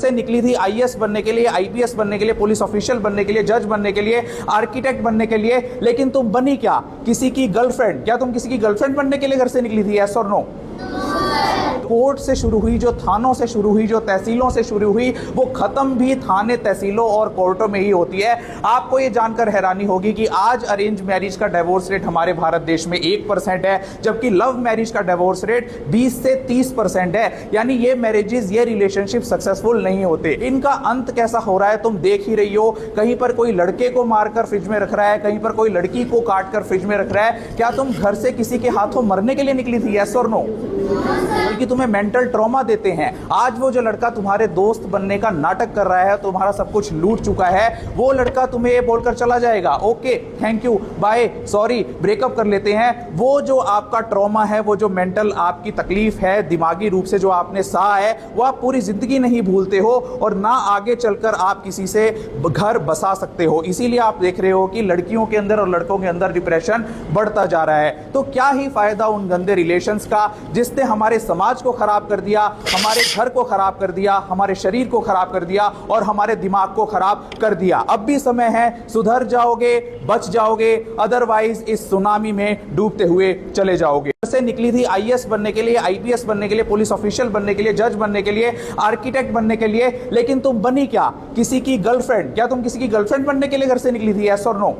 से निकली थी आईएएस बनने के लिए, आईपीएस बनने के लिए, पुलिस ऑफिशियल बनने के लिए, जज बनने के लिए, आर्किटेक्ट बनने के लिए, लेकिन तुम बनी क्या? किसी की गर्लफ्रेंड। क्या तुम किसी की गर्लफ्रेंड बनने के लिए घर से निकली थी? यस और नो? कोर्ट से शुरू हुई, जो थानों से शुरू हुई, जो तहसीलों से शुरू हुई, वो खत्म भी थाने, तहसीलों और कोर्टों में ही होती है। आपको ये जानकर हैरानी होगी कि आज अरेंज मैरिज का डिवोर्स रेट हमारे भारत देश में 1% है, जबकि लव मैरिज का डिवोर्स रेट 20 से 30% है। यानी ये मैरिजेस, ये रिलेशनशिप सक्सेसफुल नहीं होते। इनका अंत कैसा हो रहा है तुम देख ही रही हो। कहीं पर कोई लड़के को मारकर फ्रिज में रख रहा है, कहीं पर कोई लड़की को काट कर फ्रिज में रख रहा है। क्या तुम घर से किसी के हाथों मरने के लिए निकली थी? यस और नो? बल्कि तुम्हें मेंटल ट्रॉमा देते हैं। आज वो जो लड़का तुम्हारे दोस्त बनने का नाटक कर रहा है, तुम्हारा सब कुछ लूट चुका है, वो लड़का तुम्हें ये बोलकर चला जाएगा, okay thank you bye sorry breakup कर लेते हैं। वो जो आपका ट्रॉमा है, वो जो मेंटल आपकी तकलीफ है, दिमागी रूप से जो आपने सहा है, वो आप पूरी जिंदगी नहीं भूलते हो और ना आगे चलकर आप किसी से घर बसा सकते हो। इसीलिए आप देख रहे हो कि लड़कियों के अंदर और लड़कों के अंदर डिप्रेशन बढ़ता जा रहा है। तो क्या ही फायदा उन गंदे रिलेशंस का जिसने हमारे समाज को खराब कर दिया, हमारे घर को खराब कर दिया, हमारे शरीर को खराब कर दिया और हमारे दिमाग को खराब कर दिया। अब भी समय है, सुधर जाओगे, बच जाओगे, अदरवाइज इस सुनामी में डूबते हुए चले जाओगे। से निकली थी आईएएस बनने के लिए, आईपीएस बनने के लिए, पुलिस ऑफिशियल बनने के लिए, जज बनने के लिए, आर्किटेक्ट बनने के लिए, लेकिन तुम बनी क्या? किसी की गर्लफ्रेंड। क्या तुम किसी की गर्लफ्रेंड बनने के लिए घर से निकली थी? यस और नो?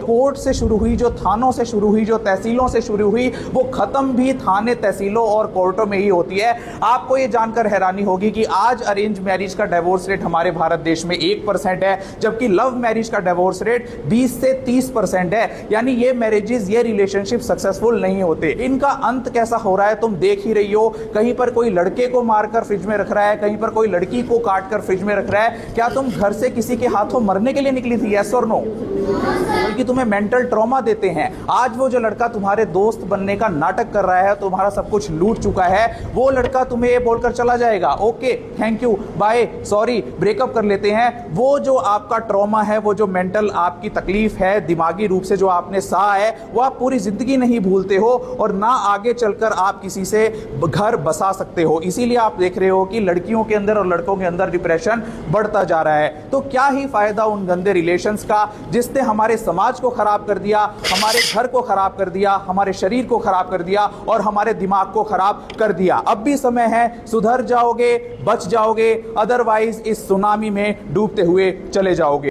कोर्ट से शुरू हुई, जो थानों से शुरू हुई, जो तहसीलों से शुरू हुई, वो खत्म भी थाने, तहसीलों और कोर्टों में ही होती है। आपको ये जानकर हैरानी होगी कि आज अरेंज मैरिज का डिवोर्स रेट हमारे भारत देश में 1% है, जबकि लव मैरिज का डिवोर्स रेट 20 से 30% है। यानी ये मैरिजेस, ये रिलेशनशिप सक्सेसफुल नहीं होते। इनका अंत कैसा हो रहा है तुम देख ही रही हो। कहीं पर कोई लड़के को मारकर फ्रिज में रख रहा है, कहीं पर कोई लड़की को काट कर फ्रिज में रख रहा है। क्या तुम घर से किसी के हाथों मरने के लिए निकली थी? यस और नो? बल्कि तुम्हें मेंटल ट्रॉमा देते हैं। आज वो जो लड़का तुम्हारे दोस्त बनने का नाटक कर रहा है, तुम्हारा सब कुछ लूट चुका है, वो लड़का तुम्हें ये बोलकर चला जाएगा, okay thank you bye sorry breakup कर लेते हैं। वो जो आपका ट्रॉमा है, वो जो मेंटल आपकी तकलीफ है, दिमागी रूप से जो आपने सहा है, वो आप पूरी जिंदगी नहीं भूलते हो और ना आगे चलकर आप किसी से घर बसा सकते हो। इसीलिए आप देख रहे हो कि लड़कियों के अंदर और लड़कों के अंदर डिप्रेशन बढ़ता जा रहा है। तो क्या ही फायदा उन गंदे रिलेशंस का जिसने हमारे समाज को खराब कर दिया, हमारे घर को खराब कर दिया, हमारे शरीर को खराब कर दिया और हमारे दिमाग को खराब कर दिया। अब भी समय है, सुधर जाओगे, बच जाओगे, अदरवाइज इस सुनामी में डूबते हुए चले जाओगे।